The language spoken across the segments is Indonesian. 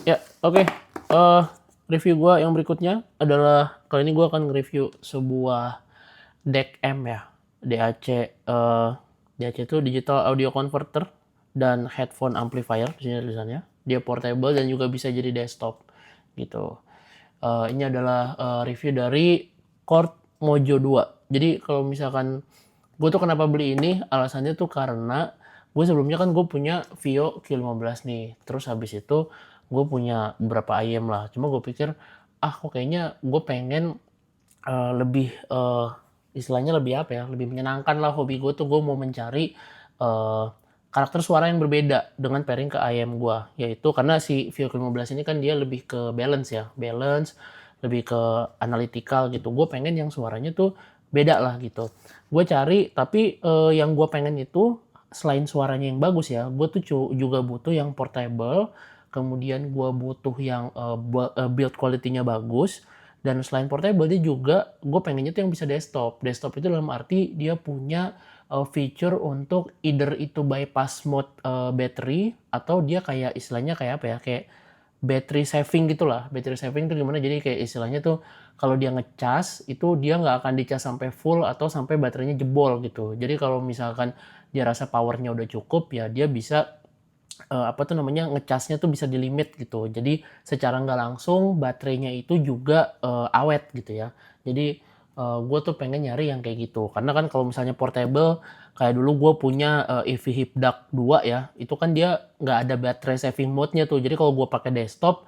Ya, oke. Review gua yang berikutnya adalah kali ini gua akan nge-review sebuah DAC-M ya. DAC DAC itu Digital Audio Converter dan Headphone Amplifier di sini tulisannya. Dia portable dan juga bisa jadi desktop gitu. Ini adalah review dari Chord Mojo 2. Jadi kalau misalkan gue tuh kenapa beli ini, alasannya tuh karena gue sebelumnya kan gue punya Vio Q15 nih. Terus habis itu gue punya beberapa IM lah. Cuma gue pikir, kok kayaknya gue pengen lebih istilahnya lebih apa ya, lebih menyenangkan lah hobi gue tuh. Gue mau mencari karakter suara yang berbeda dengan pairing ke IM gue, yaitu karena si Vio 15 ini kan dia lebih ke balance ya, balance lebih ke analytical gitu. Gue pengen yang suaranya tuh beda lah gitu. Gue cari, tapi yang gue pengen itu selain suaranya yang bagus ya, gue tuh juga butuh yang portable, kemudian gue butuh yang build quality-nya bagus, dan selain portable dia juga gue pengennya tuh yang bisa desktop. Desktop itu dalam arti dia punya feature untuk either itu bypass mode battery, atau dia kayak istilahnya kayak apa ya, kayak battery saving gitulah. Battery saving itu gimana, jadi kayak istilahnya tuh kalau dia ngecas itu dia nggak akan dicas sampai full atau sampai baterainya jebol gitu. Jadi kalau misalkan dia rasa powernya udah cukup ya dia bisa apa tuh namanya, ngecasnya tuh bisa di limit gitu. Jadi secara nggak langsung baterainya itu juga awet gitu ya. Jadi gue tuh pengen nyari yang kayak gitu. Karena kan kalau misalnya portable kayak dulu gue punya EV Hip DAC 2 ya, itu kan dia nggak ada baterai saving mode-nya tuh. Jadi kalau gue pakai desktop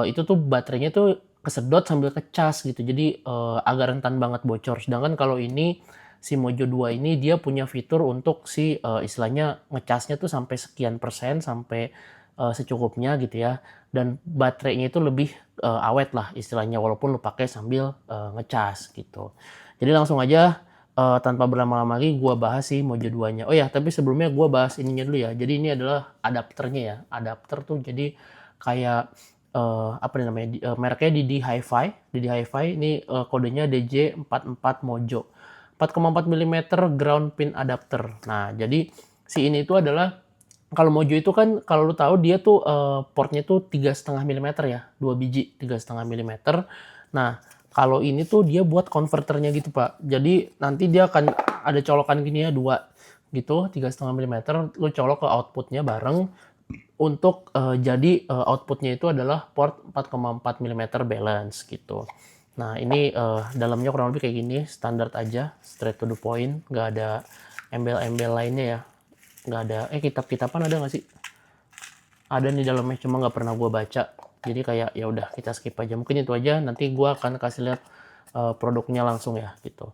itu tuh baterainya tuh kesedot sambil kecas gitu. Jadi agak rentan banget bocor. Sedangkan kalau ini si Mojo 2 ini dia punya fitur untuk si istilahnya ngecasnya tuh sampai sekian persen, sampai secukupnya gitu ya. Dan baterainya itu lebih awet lah istilahnya, walaupun lu pakai sambil ngecas gitu. Jadi langsung aja tanpa berlama-lama lagi gua bahas si Mojo 2-nya. Oh ya, tapi sebelumnya gua bahas ininya dulu ya. Jadi ini adalah adapternya ya. Adapter tuh jadi kayak apa namanya, mereknya Didi Hi-Fi. Didi Hi-Fi ini kodenya DJ44 Mojo. 4,4 mm ground pin adapter. Nah, jadi si ini itu adalah, kalau Mojo itu kan kalau lu tahu dia tuh portnya tuh 3,5 mm ya, 2 biji 3,5 mm. Nah, kalau ini tuh dia buat konverternya gitu, Pak. Jadi nanti dia akan ada colokan gini ya, dua gitu, 3,5 mm, lu colok ke outputnya bareng untuk jadi outputnya itu adalah port 4,4 mm balance gitu. Nah ini dalamnya kurang lebih kayak gini, standar aja, straight to the point, nggak ada embel-embel lainnya ya, nggak ada. Kitab-kitaban ada nggak sih? Ada nih dalamnya, cuma nggak pernah gue baca. Jadi kayak ya udah kita skip aja. Mungkin itu aja. Nanti gue akan kasih lihat produknya langsung ya gitu.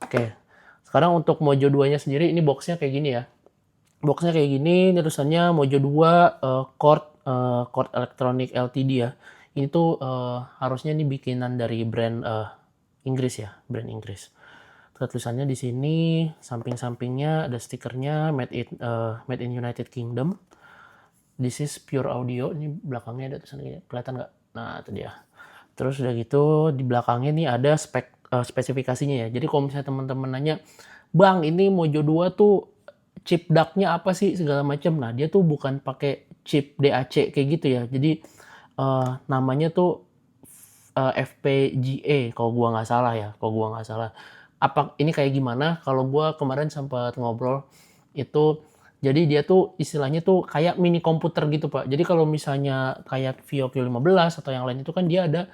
Oke. Sekarang untuk Mojo 2-nya sendiri, ini boxnya kayak gini ya. Boxnya kayak gini, tulisannya Mojo 2 Chord Electronic Ltd ya. Ini tuh harusnya ini bikinan dari brand Inggris ya, brand Inggris. Tulisannya di sini, samping-sampingnya ada stikernya made in United Kingdom. This is pure audio. Ini belakangnya ada tulisannya, kelihatan nggak? Nah itu dia. Terus udah gitu di belakangnya nih ada spesifikasinya ya. Jadi kalau misalnya teman-teman nanya, Bang ini Mojo 2 tuh chip DAC-nya apa sih segala macam. Nah, dia tuh bukan pakai chip DAC kayak gitu ya. Jadi namanya tuh FPGA kalau gua nggak salah ya, kalau gua nggak salah. Apa ini kayak gimana? Kalau gua kemarin sempat ngobrol itu, jadi dia tuh istilahnya tuh kayak mini komputer gitu, Pak. Jadi kalau misalnya kayak Vio Q15 atau yang lain itu kan dia ada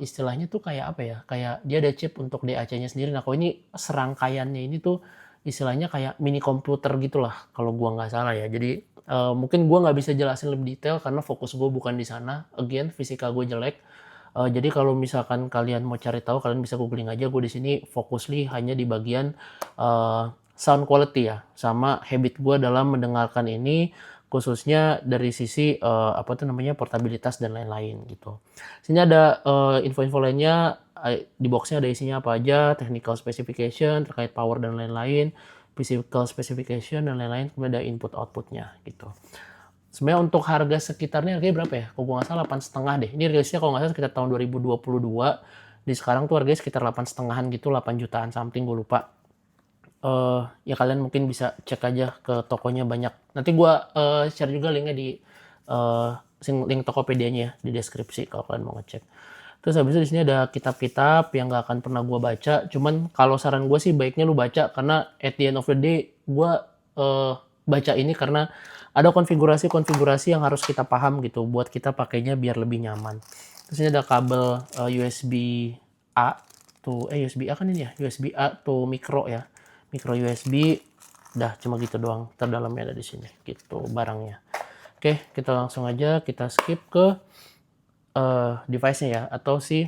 istilahnya tuh kayak apa ya? Kayak dia ada chip untuk DAC-nya sendiri. Nah, kalau ini serangkaiannya ini tuh istilahnya kayak mini komputer gitulah kalau gua nggak salah ya. Jadi mungkin gua nggak bisa jelasin lebih detail karena fokus gua bukan di sana. Again, fisika gue jelek. Jadi kalau misalkan kalian mau cari tahu, kalian bisa googling aja. Gue di sini fokusly hanya di bagian sound quality ya, sama habit gue dalam mendengarkan ini, khususnya dari sisi apa tuh namanya, portabilitas dan lain-lain gitu. Sini ada info-info lainnya, di boxnya ada isinya apa aja, technical specification terkait power dan lain-lain, physical specification dan lain-lain, kemudian ada input outputnya gitu. Sebenarnya untuk harga sekitarnya harganya berapa ya? Kalau gue nggak salah 8,5 deh. Ini rilisnya kalau nggak salah sekitar tahun 2022. Di sekarang tuh harganya sekitar 8,5-an gitu, 8 jutaan something, gue lupa. Ya kalian mungkin bisa cek aja ke tokonya banyak. Nanti gue share juga linknya di link Tokopedia-nya ya di deskripsi kalau kalian mau ngecek. Terus habis itu di sini ada kitab-kitab yang nggak akan pernah gue baca. Cuman kalau saran gue sih baiknya lu baca karena at the end of the day gue baca ini karena ada konfigurasi-konfigurasi yang harus kita paham gitu buat kita pakainya biar lebih nyaman. Terus ini ada kabel USB A to USB A kan ini ya, USB A to micro ya. Micro USB. Dah cuma gitu doang. Terdalamnya ada di sini gitu barangnya. Oke, kita langsung aja kita skip ke device-nya ya atau si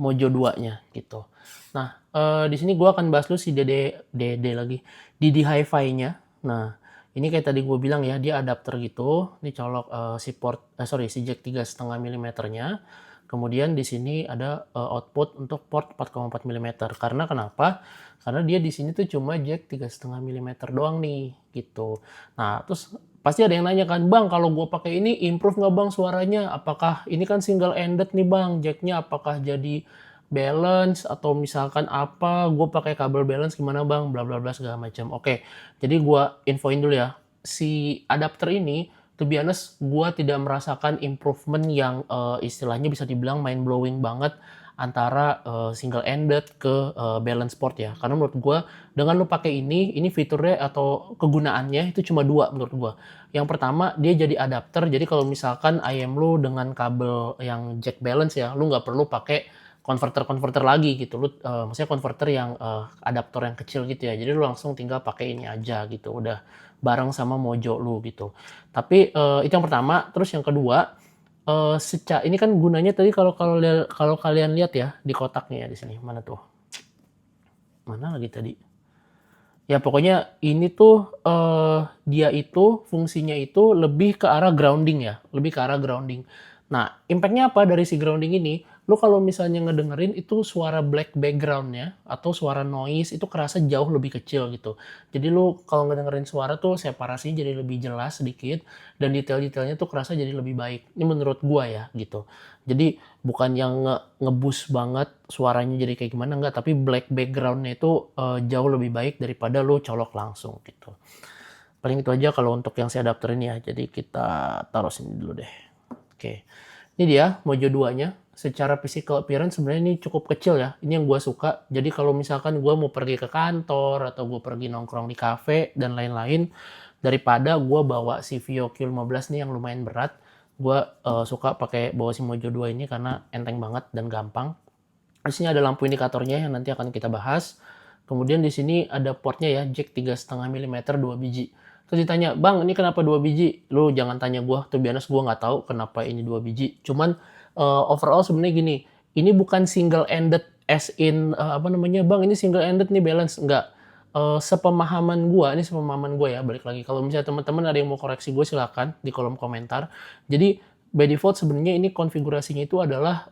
Mojo 2-nya gitu. Nah, di sini gue akan bahas dulu si DD Hi-Fi-nya. Nah, ini kayak tadi gue bilang ya, dia adapter gitu. Ini colok si jack 3,5 mm-nya. Kemudian di sini ada output untuk port 4,4 mm. Karena kenapa? Karena dia di sini tuh cuma jack 3,5 mm doang nih, gitu. Nah, terus pasti ada yang nanya kan, Bang, kalau gue pakai ini improve nggak Bang suaranya? Apakah ini kan single ended nih Bang, jacknya apakah jadi balance atau misalkan apa? Gue pakai kabel balance gimana Bang? Bla bla bla segala macam. Oke, jadi gue infoin dulu ya. Si adapter ini, to be honest, gue tidak merasakan improvement yang istilahnya bisa dibilang mind blowing banget antara single ended ke balance port ya. Karena menurut gue dengan lo pakai ini fiturnya atau kegunaannya itu cuma dua menurut gue. Yang pertama dia jadi adapter. Jadi kalau misalkan IM lo dengan kabel yang jack balance ya, lo nggak perlu pakai konverter lagi gitu. Lu maksudnya konverter yang adaptor yang kecil gitu ya. Jadi lu langsung tinggal pakai ini aja gitu. Udah bareng sama Mojo lu gitu. Tapi itu yang pertama. Terus yang kedua, ini kan gunanya tadi kalau kalian lihat ya di kotaknya ya di sini. Mana tuh? Mana lagi tadi? Ya pokoknya ini tuh dia itu fungsinya itu lebih ke arah grounding ya, lebih ke arah grounding. Nah, impact-nya apa dari si grounding ini? Lu kalau misalnya ngedengerin itu suara black background-nya atau suara noise itu kerasa jauh lebih kecil gitu. Jadi lu kalau ngedengerin suara tuh separasinya jadi lebih jelas sedikit dan detail-detailnya tuh kerasa jadi lebih baik. Ini menurut gua ya gitu. Jadi bukan yang ngeboost banget suaranya jadi kayak gimana enggak, tapi black background-nya itu jauh lebih baik daripada lu colok langsung gitu. Paling itu aja kalau untuk yang si adapter ini ya. Jadi kita taruh sini dulu deh. Oke. Ini dia Mojo 2-nya. Secara physical appearance sebenarnya ini cukup kecil ya. Ini yang gue suka. Jadi kalau misalkan gue mau pergi ke kantor atau gue pergi nongkrong di cafe dan lain-lain, daripada gue bawa si Vio Q15 nih yang lumayan berat, gue suka pakai bawa si Mojo 2 ini karena enteng banget dan gampang. Di sini ada lampu indikatornya yang nanti akan kita bahas. Kemudian di sini ada portnya ya, jack 3,5 mm 2 biji. Terus ditanya, Bang, ini kenapa 2 biji? Lu jangan tanya gue, tuh biasa gue nggak tahu kenapa ini 2 biji. Cuman overall sebenarnya gini, ini bukan single ended as in Bang, ini single ended nih balance. Enggak. Sepemahaman gue ya, balik lagi. Kalau misalnya teman-teman ada yang mau koreksi gue silakan di kolom komentar. Jadi by default sebenarnya ini konfigurasinya itu adalah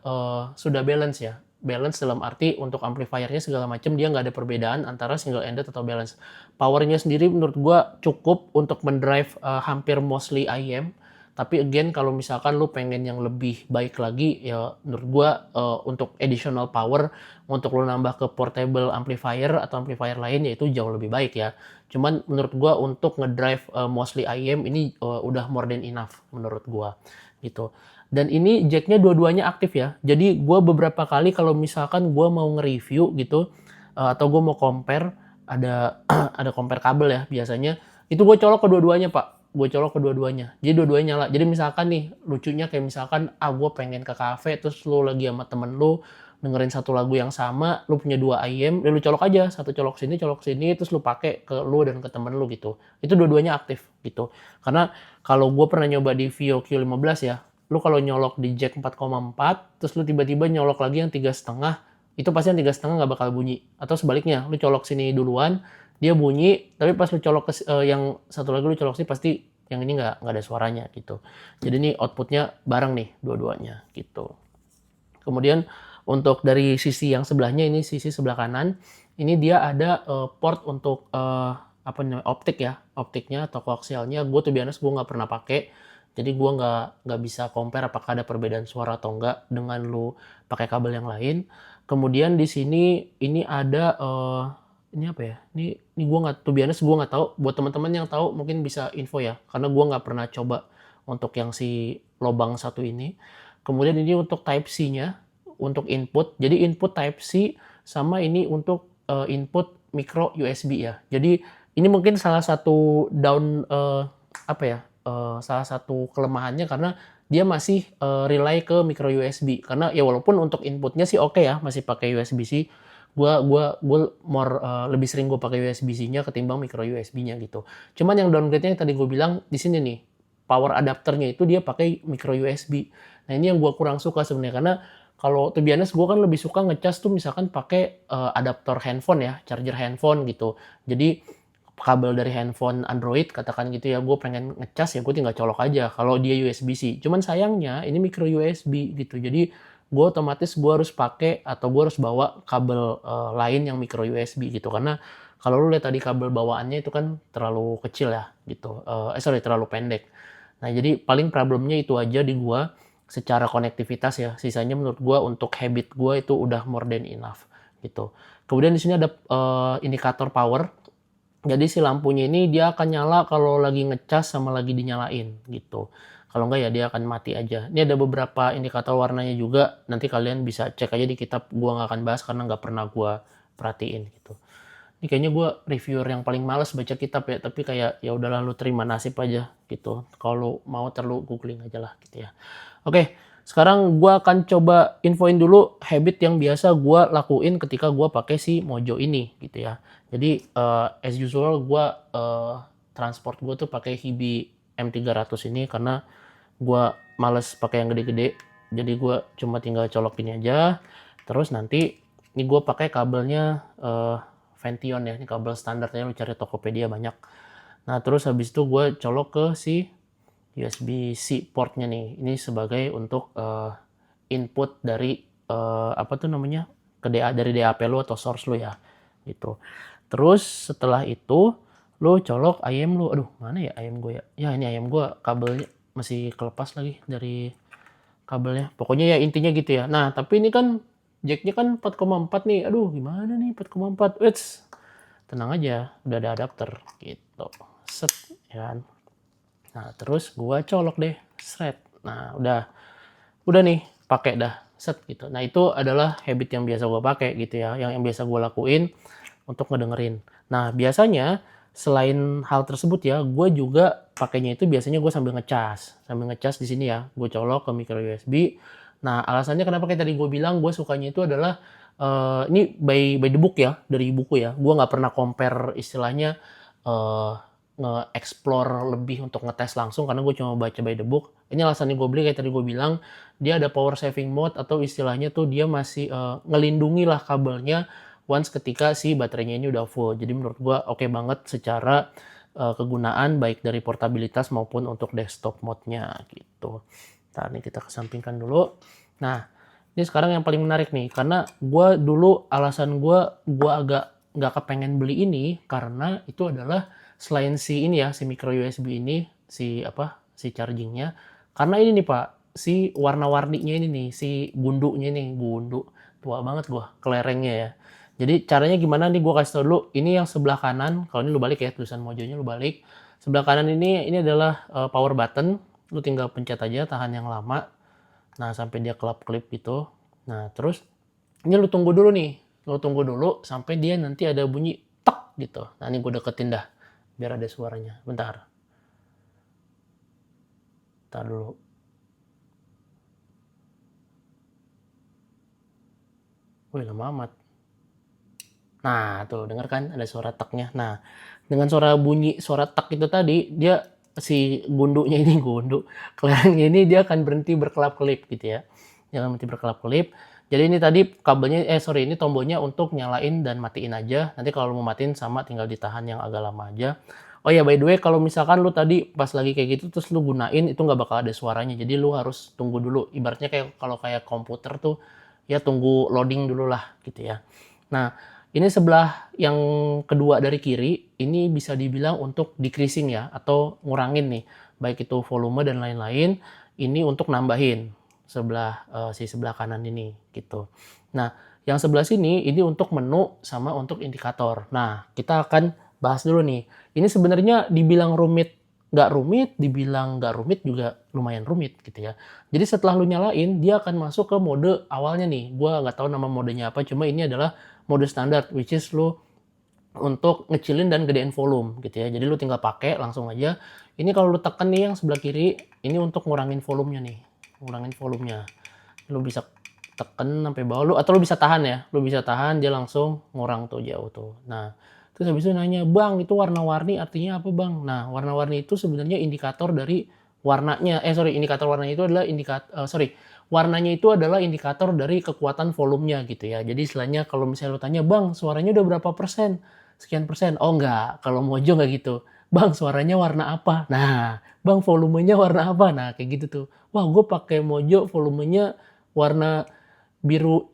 sudah balance ya. Balance dalam arti untuk amplifiernya segala macam dia nggak ada perbedaan antara single ended atau balance. Powernya sendiri menurut gue cukup untuk mendrive hampir mostly IM. Tapi again kalau misalkan lu pengen yang lebih baik lagi ya menurut gue untuk additional power untuk lu nambah ke portable amplifier atau amplifier lain ya itu jauh lebih baik ya. Cuman menurut gue untuk ngedrive mostly IM ini udah more than enough menurut gue gitu. Dan ini jacknya dua-duanya aktif ya. Jadi gue beberapa kali kalau misalkan gue mau nge-review gitu atau gue mau compare ada ada compare kabel ya biasanya itu gue colok kedua-duanya pak. Gue colok kedua-duanya. Jadi dua-duanya nyala. Jadi misalkan nih lucunya kayak misalkan gue pengen ke cafe terus lu lagi sama temen lu dengerin satu lagu yang sama, lu punya 2 IM, lu colok aja, satu colok sini, terus lu pakai ke lu dan ke temen lu gitu. Itu dua-duanya aktif gitu. Karena kalau gue pernah nyoba di Vio Q15 ya, lu kalau nyolok di jack 4,4, terus lu tiba-tiba nyolok lagi yang 3,5, itu pasti yang 3,5 nggak bakal bunyi. Atau sebaliknya, lu colok sini duluan, dia bunyi, tapi pas lu colok yang satu lagi lu colok sini pasti yang ini nggak ada suaranya gitu. Jadi ini outputnya bareng nih dua-duanya gitu. Kemudian untuk dari sisi yang sebelahnya ini sisi sebelah kanan, ini dia ada port untuk optik ya, optiknya atau koaksialnya. Gue tuh biasa gue nggak pernah pakai, jadi gue nggak bisa compare apakah ada perbedaan suara atau enggak dengan lu pakai kabel yang lain. Kemudian di sini ini ada ini apa ya? Ini gue nggak tuh biasa gue nggak tahu. Buat teman-teman yang tahu mungkin bisa info ya, karena gue nggak pernah coba untuk yang si lubang satu ini. Kemudian ini untuk Type C-nya, untuk input. Jadi input Type C sama ini untuk input micro USB ya. Jadi ini mungkin salah satu apa ya, salah satu kelemahannya karena dia masih rely ke micro USB. Karena ya walaupun untuk inputnya sih oke ya, masih pakai USB-C. Gua more lebih sering gue pakai USB-C-nya ketimbang micro USB-nya gitu. Cuman yang downgrade-nya yang tadi gue bilang di sini nih, power adapternya itu dia pakai micro USB. Nah ini yang gue kurang suka sebenarnya karena kalau to be honest gue kan lebih suka ngecas tuh misalkan pakai adaptor handphone ya, charger handphone gitu. Jadi kabel dari handphone Android katakan gitu ya, gue pengen ngecas ya gue tinggal colok aja kalau dia USB-C. Cuman sayangnya ini micro USB gitu. Jadi gue otomatis gue harus pakai atau gue harus bawa kabel lain yang micro USB gitu karena kalau lu lihat tadi kabel bawaannya itu kan terlalu kecil ya gitu. Sorry terlalu pendek. Nah, jadi paling problemnya itu aja di gua secara konektivitas ya. Sisanya menurut gua untuk habit gua itu udah more than enough gitu. Kemudian di sini ada indikator power. Jadi si lampunya ini dia akan nyala kalau lagi ngecas sama lagi dinyalain gitu. Kalau enggak ya dia akan mati aja. Ini ada beberapa indikator warnanya juga. Nanti kalian bisa cek aja di kitab. Gua nggak akan bahas karena nggak pernah gua perhatiin gitu. Ini kayaknya gue reviewer yang paling males baca kitab ya, tapi kayak ya udahlah lu terima nasib aja gitu. Kalau mau terlalu googling aja lah gitu ya. Oke, sekarang gue akan coba infoin dulu habit yang biasa gue lakuin ketika gue pakai si Mojo ini gitu ya. Jadi as usual gue transport gue tuh pakai Hibi M300 ini karena gue males pakai yang gede-gede. Jadi gue cuma tinggal colok ini aja. Terus nanti ini gue pakai kabelnya Vention ya, ini kabel standarnya lu cari Tokopedia banyak. Nah terus habis itu gue colok ke si USB-C portnya nih. Ini sebagai untuk input dari apa tuh namanya ke DA dari DAP lu atau source lu ya, gitu. Terus setelah itu lu colok IM lu. Aduh mana ya IM gue ya? Ya ini IM gue kabelnya masih kelepas lagi dari kabelnya. Pokoknya ya intinya gitu ya. Nah tapi ini kan jacknya kan 4,4 nih. Aduh gimana nih 4,4? Wits, tenang aja, udah ada adapter gitu. Set ya kan. Nah terus gua colok deh, seret. Nah udah nih pakai dah set gitu. Nah itu adalah habit yang biasa gua pakai gitu ya, yang biasa gua lakuin untuk ngedengerin. Nah biasanya selain hal tersebut ya, gue juga pakainya itu biasanya gue sambil ngecas di sini ya, gue colok ke micro USB. Nah alasannya kenapa kayak tadi gue bilang gue sukanya itu adalah ini by the book ya, dari buku ya. Gue nggak pernah compare istilahnya nge-explore lebih untuk ngetes langsung karena gue cuma baca by the book. Ini alasannya gue beli kayak tadi gue bilang, dia ada power saving mode atau istilahnya tuh dia masih ngelindungi lah kabelnya once ketika si baterainya ini udah full. Jadi menurut gue oke banget secara kegunaan baik dari portabilitas maupun untuk desktop mode-nya gitu. Nah ini kita kesampingkan dulu. Nah ini sekarang yang paling menarik nih karena gue dulu alasan gue agak nggak kepengen beli ini karena itu adalah selain si ini ya si micro USB ini si chargingnya karena ini nih Pak si warna-warninya ini nih si gundunya nih tua banget gua kelerengnya ya. Jadi caranya gimana nih gue kasih tau dulu. Ini yang sebelah kanan, kalau ini lu balik ya tulisan Mojonya lu balik. Sebelah kanan ini adalah power button. Lu tinggal pencet aja tahan yang lama. Nah sampai dia kelap-kelip gitu. Nah terus ini lu tunggu dulu nih. Lu tunggu dulu sampai dia nanti ada bunyi tek gitu. Nah ini gue deketin dah biar ada suaranya. Bentar. Bentar dulu. Wih lama amat. Nah, tuh denger kan ada suara teknya. Nah, dengan suara tek itu tadi, dia si gundunya ini kelerengnya ini dia akan berhenti berkelap-kelip gitu ya. Dia akan berhenti berkelap-kelip. Jadi ini tadi kabelnya, ini tombolnya untuk nyalain dan matiin aja. Nanti kalau mau matiin sama tinggal ditahan yang agak lama aja. Oh ya, by the way, kalau misalkan lu tadi pas lagi kayak gitu terus lu gunain itu nggak bakal ada suaranya. Jadi lu harus tunggu dulu. Ibaratnya kayak kalau kayak komputer tuh ya tunggu loading dulu lah gitu ya. Nah, ini sebelah yang kedua dari kiri, ini bisa dibilang untuk decreasing ya, atau ngurangin nih, baik itu volume dan lain-lain, ini untuk nambahin si sebelah kanan ini gitu. Nah, yang sebelah sini ini untuk menu sama untuk indikator. Nah, kita akan bahas dulu nih. Ini sebenarnya dibilang rumit nggak rumit, dibilang nggak rumit juga lumayan rumit gitu ya. Jadi setelah lu nyalain, dia akan masuk ke mode awalnya nih. Gua nggak tahu nama modenya apa, cuma ini adalah mode standar, which is lu untuk ngecilin dan gedein volume gitu ya. Jadi lu tinggal pakai langsung aja. Ini kalau lu tekan nih yang sebelah kiri, ini untuk ngurangin volumenya nih. Ngurangin volumenya. Lu bisa tekan sampai bawah lu atau lu bisa tahan ya. Lu bisa tahan dia langsung ngurang tuh jauh tuh. Nah, terus habis itu nanya, "Bang, itu warna-warni artinya apa, Bang?" Nah, warna-warni itu sebenarnya indikator dari warnanya. Indikator warnanya itu adalah warnanya itu adalah indikator dari kekuatan volumenya gitu ya. Jadi istilahnya kalau misalnya lu tanya, "Bang, suaranya udah berapa persen?" Sekian persen. Oh enggak, kalau Mojo nggak gitu. Bang, suaranya warna apa? Nah, Bang, volumenya warna apa? Nah, kayak gitu tuh. Wah, gue pakai Mojo volumenya warna biru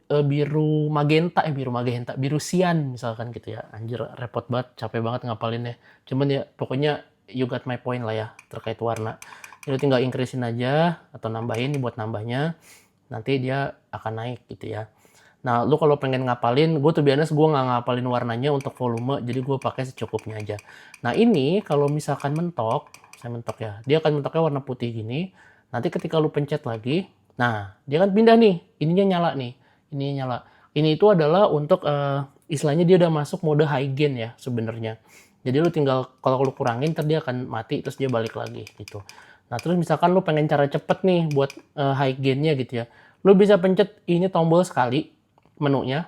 magenta, biru sian misalkan gitu ya. Anjir, repot banget, capek banget ngapalinnya. Cuman ya pokoknya you got my point lah ya terkait warna. Jadi tinggal increase-in aja atau nambahin nih buat nambahnya. Nanti dia akan naik gitu ya. Nah, lu kalau pengen ngapalin, gue tuh biasanya gue nggak ngapalin warnanya untuk volume, jadi gue pakai secukupnya aja. Nah, ini kalau misalkan mentok, saya mentok ya, dia akan mentoknya warna putih gini. Nanti ketika lu pencet lagi, nah dia kan pindah nih, ininya nyala nih, ininya nyala. Ini itu adalah untuk istilahnya dia udah masuk mode high gain ya sebenarnya. Jadi lu tinggal kalau lu kurangin, ntar dia akan mati terus dia balik lagi gitu. Nah, terus misalkan lu pengen cara cepet nih buat high gainnya gitu ya, lu bisa pencet ini tombol sekali menunya,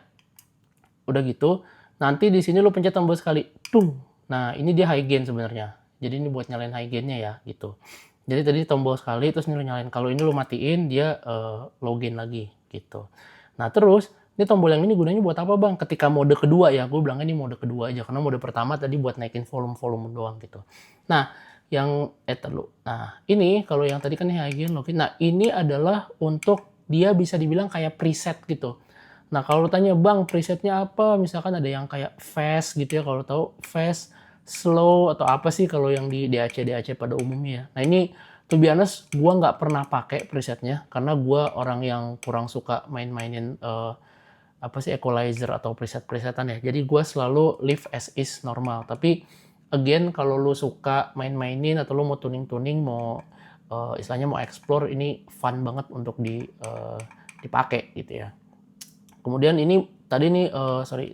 udah gitu, nanti di sini lu pencet tombol sekali, tung. Nah, ini dia high gain sebenarnya. Jadi ini buat nyalain high gainnya ya, gitu. Jadi tadi tombol sekali, terus ini lu nyalain. Kalau ini lu matiin, dia low gain lagi, gitu. Nah, terus, ini tombol yang ini gunanya buat apa, Bang? Ketika mode kedua ya, gue bilangnya ini mode kedua aja, karena mode pertama tadi buat naikin volume-volume doang, gitu. Nah, Nah, ini kalau yang tadi kan high gain, low gain. Nah, ini adalah untuk dia bisa dibilang kayak preset gitu. Nah, kalau lu tanya, "Bang, presetnya apa?" Misalkan ada yang kayak fast gitu ya, kalau tahu fast, slow, atau apa sih kalau yang di DAC pada umumnya ya. Nah, ini to be honest, gua nggak pernah pakai presetnya, karena gua orang yang kurang suka main-mainin apa sih, equalizer atau preset-presetan ya. Jadi gua selalu leave as is normal. Tapi again, kalau lu suka main-mainin atau lu mau tuning-tuning, mau istilahnya mau explore, ini fun banget untuk dipakai gitu ya. Kemudian ini tadi nih,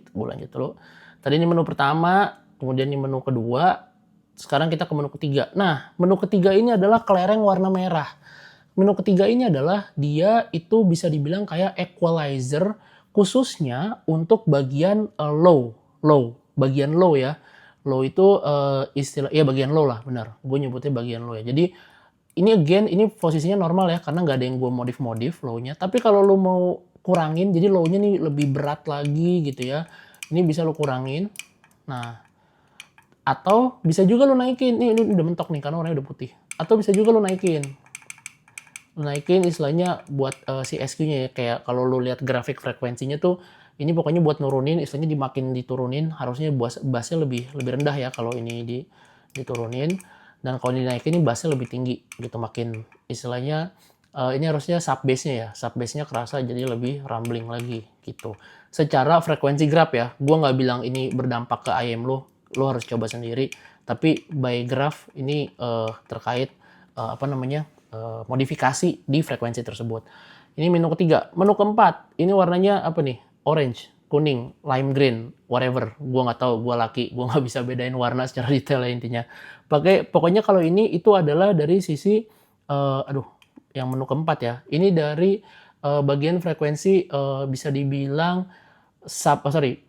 gue lanjut dulu. Tadi ini menu pertama, kemudian ini menu kedua, sekarang kita ke menu ketiga. Nah, menu ketiga ini adalah kelereng warna merah. Menu ketiga ini adalah dia itu bisa dibilang kayak equalizer khususnya untuk bagian bagian low ya. Low itu istilah, ya bagian low lah, benar. Gue nyebutnya bagian low ya. Jadi ini posisinya normal ya, karena nggak ada yang gue modif-modif low-nya. Tapi kalau lo mau kurangin, jadi low-nya nih lebih berat lagi gitu ya. Ini bisa lo kurangin. Nah, atau bisa juga lo naikin. Ini udah mentok nih, karena warnanya udah putih. Atau bisa juga lo naikin. Lo naikin istilahnya buat si SQ-nya ya. Kayak kalau lo lihat grafik frekuensinya tuh, ini pokoknya buat nurunin, istilahnya dimakin diturunin, harusnya bassnya lebih rendah ya kalau ini diturunin. Dan kalau dinaikin ini bassnya lebih tinggi gitu, makin istilahnya ini harusnya sub bass-nya ya, sub bass-nya kerasa jadi lebih rumbling lagi gitu. Secara frekuensi graph ya, gue nggak bilang ini berdampak ke IM lo harus coba sendiri. Tapi by graph ini terkait modifikasi di frekuensi tersebut. Ini menu ketiga. Menu keempat, ini warnanya apa nih? Orange, kuning, lime green, whatever. Gue nggak tahu, gue laki, gue nggak bisa bedain warna secara detail ya intinya. Pokoknya kalau ini itu adalah dari sisi yang menu keempat ya. Ini dari bagian frekuensi bisa dibilang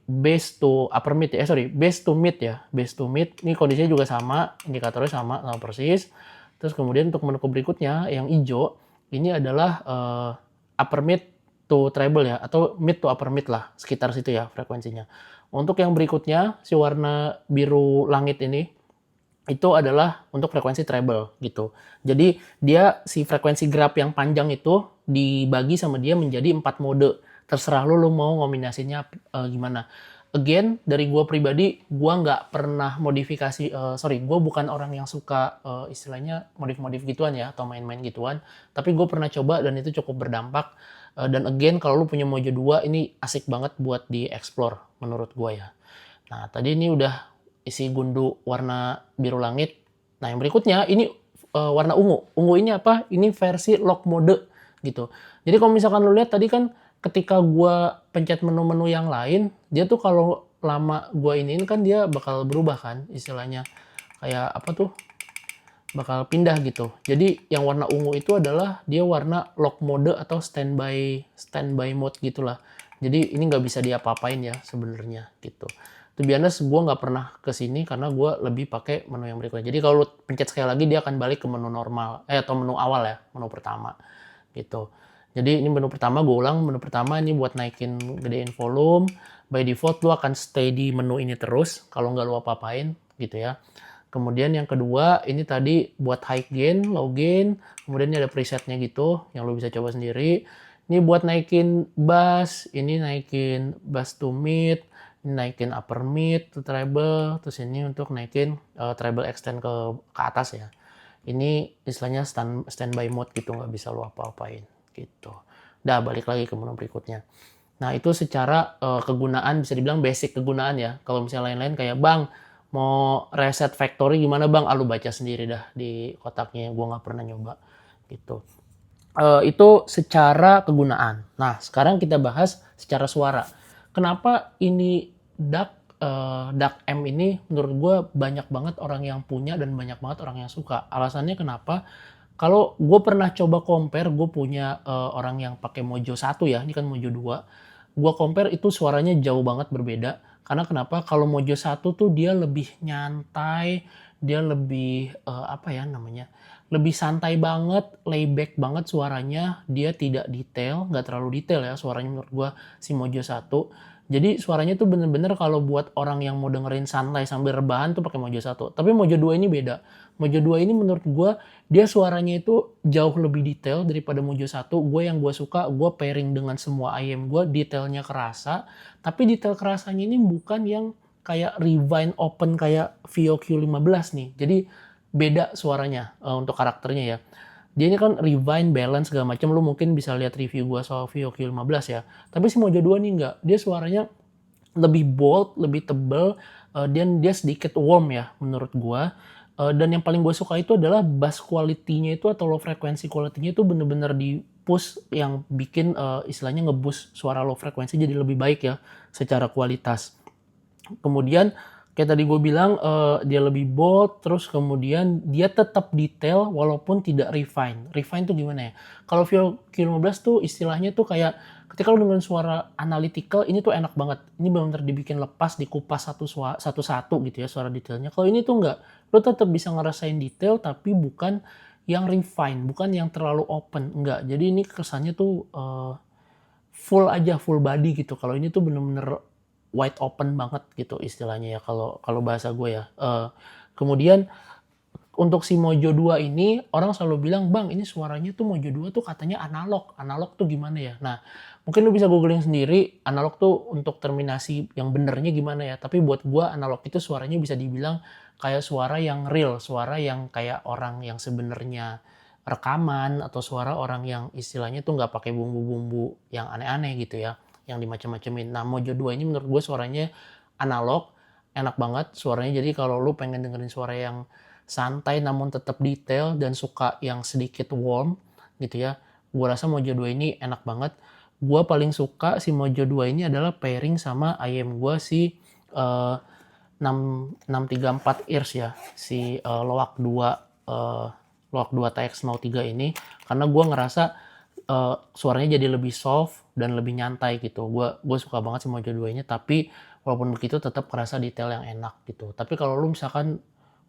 bass to upper mid ya. Bass to mid ya. Bass to mid. Ini kondisinya juga sama, indikatornya sama persis. Terus kemudian untuk menu berikutnya yang hijau, ini adalah upper mid to treble ya, atau mid to upper mid lah, sekitar situ ya frekuensinya. Untuk yang berikutnya, si warna biru langit ini, itu adalah untuk frekuensi treble gitu. Jadi dia si frekuensi graph yang panjang itu dibagi sama dia menjadi 4 mode. Terserah lu mau ngombinasinya gimana. Again, dari gue pribadi, gue nggak pernah modifikasi, gue bukan orang yang suka istilahnya modif-modif gituan ya, atau main-main gituan. Tapi gue pernah coba dan itu cukup berdampak. Dan again, kalau lu punya Mojo 2, ini asik banget buat di-explore menurut gue ya. Nah, tadi ini udah isi gundu warna biru langit, Nah, yang berikutnya ini warna ungu. Ungu ini apa? Ini versi lock mode gitu. Jadi kalau misalkan lu lihat tadi kan ketika gua pencet menu-menu yang lain, dia tuh kalau lama gua iniin kan dia bakal berubah kan istilahnya. Kayak apa tuh? Bakal pindah gitu. Jadi yang warna ungu itu adalah dia warna lock mode atau standby mode gitulah. Jadi ini nggak bisa diapa-apain ya sebenarnya gitu. To be honest, gue nggak pernah ke sini karena gue lebih pakai menu yang berikutnya. Jadi kalau lu pencet sekali lagi dia akan balik ke menu normal, atau menu awal ya, menu pertama gitu. Jadi ini menu pertama, gue ulang, menu pertama ini buat naikin, gedein volume. By default lu akan stay di menu ini terus kalau nggak lu apa-apain gitu ya. Kemudian yang kedua, ini tadi buat high gain, low gain, kemudian ini ada presetnya gitu, yang lo bisa coba sendiri. Ini buat naikin bass, ini naikin bass to mid, ini naikin upper mid to treble, terus ini untuk naikin treble extend ke atas ya. Ini istilahnya standby mode gitu, nggak bisa lo apa-apain gitu. Udah, balik lagi ke menu berikutnya. Nah, itu secara kegunaan, bisa dibilang basic kegunaan ya. Kalau misalnya lain-lain kayak, Bang, mau reset factory gimana Bang? Lu baca sendiri dah di kotaknya, gue nggak pernah nyoba gitu. Itu secara kegunaan. Nah, sekarang kita bahas secara suara. Kenapa ini DAC M ini menurut gue banyak banget orang yang punya dan banyak banget orang yang suka. Alasannya kenapa? Kalau gue pernah coba compare, gue punya orang yang pakai Mojo 1 ya, ini kan Mojo 2. Gue compare itu suaranya jauh banget berbeda. Karena kenapa? Kalau Mojo 1 tuh dia lebih nyantai, dia lebih apa ya namanya? Lebih santai banget, layback banget suaranya. Dia tidak detail, nggak terlalu detail ya suaranya menurut gue si Mojo 1. Jadi suaranya tuh bener-bener kalau buat orang yang mau dengerin santai sambil rebahan tuh pakai Mojo 1. Tapi Mojo 2 ini beda. Mojo 2 ini menurut gue dia suaranya itu jauh lebih detail daripada Mojo 1. Gue yang gue suka, gue pairing dengan semua IM gue, detailnya kerasa. Tapi detail kerasanya ini bukan yang kayak rewind open kayak Vio Q15 nih. Jadi beda suaranya untuk karakternya ya. Dia ini kan rewind, balance segala macam. Lu mungkin bisa lihat review gue soal Vio Q15 ya. Tapi si Mojo 2 nih enggak. Dia suaranya lebih bold, lebih tebal, dan dia sedikit warm ya menurut gue. Dan yang paling gue suka itu adalah bass quality-nya itu atau low frequency quality-nya itu bener-bener di push yang bikin istilahnya nge-boost suara low frequency jadi lebih baik ya secara kualitas. Kemudian kayak tadi gue bilang dia lebih bold, terus kemudian dia tetap detail walaupun tidak refine. Refine tuh gimana ya? Kalau Vio Q15 tuh istilahnya tuh kayak ketika lu dengan suara analytical ini tuh enak banget. Ini benar-benar dibikin lepas, dikupas satu-satu gitu ya suara detailnya. Kalau ini tuh enggak, lu tetap bisa ngerasain detail tapi bukan yang refine, bukan yang terlalu open, enggak. Jadi ini kesannya tuh full aja, full body gitu. Kalau ini tuh bener-bener wide open banget gitu istilahnya ya kalau bahasa gue ya. Kemudian untuk si Mojo 2 ini orang selalu bilang, "Bang, ini suaranya tuh Mojo 2 tuh katanya analog. Analog tuh gimana ya?" Nah, mungkin lu bisa googling sendiri analog tuh untuk terminasi yang benernya gimana ya. Tapi buat gue analog itu suaranya bisa dibilang kayak suara yang real, suara yang kayak orang yang sebenarnya rekaman atau suara orang yang istilahnya tuh nggak pakai bumbu-bumbu yang aneh-aneh gitu ya, yang dimacem-macemin. Nah, Mojo 2 ini menurut gue suaranya analog, enak banget suaranya. Jadi kalau lu pengen dengerin suara yang santai namun tetap detail dan suka yang sedikit warm gitu ya, gue rasa Mojo 2 ini enak banget. Gue paling suka si Mojo 2 ini adalah pairing sama IM gue si 634 ears ya, si Loak 2 TX03 ini, karena gue ngerasa suaranya jadi lebih soft dan lebih nyantai gitu. Gue suka banget sama Mojo 2 ini, tapi walaupun begitu tetap kerasa detail yang enak gitu. Tapi kalau lu misalkan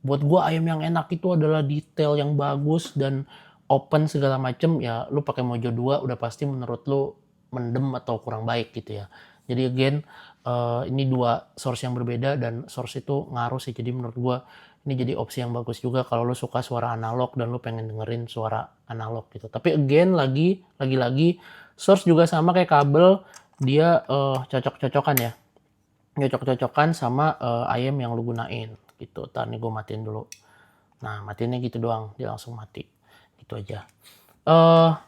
buat gue ayam yang enak itu adalah detail yang bagus dan open segala macem, ya lu pakai Mojo 2 udah pasti menurut lu mendem atau kurang baik gitu ya. Jadi again ini dua source yang berbeda dan source itu ngaruh sih. Jadi menurut gue ini jadi opsi yang bagus juga kalau lu suka suara analog dan lu pengen dengerin suara analog gitu. Tapi again lagi-lagi source juga sama kayak kabel, dia cocok-cocokan ya. Cocok-cocokan sama IM yang lu gunain gitu. Ntar nih gue matiin dulu. Nah, matiinnya gitu doang, dia langsung mati. Gitu aja.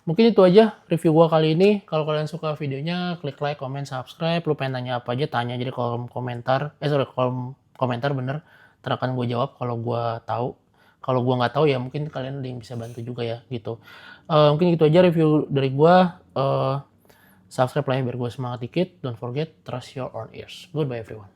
Mungkin itu aja review gue kali ini. Kalau kalian suka videonya, klik like, comment, subscribe. Lu pengen tanya apa aja, tanya aja di kolom komentar. Kolom komentar bener. Ntar akan gue jawab kalau gue tahu. Kalau gua nggak tahu ya mungkin kalian ada yang bisa bantu juga ya gitu. Mungkin gitu aja review dari gua. Subscribe lah ya biar gue semangat dikit. Don't forget, trust your own ears. Goodbye everyone.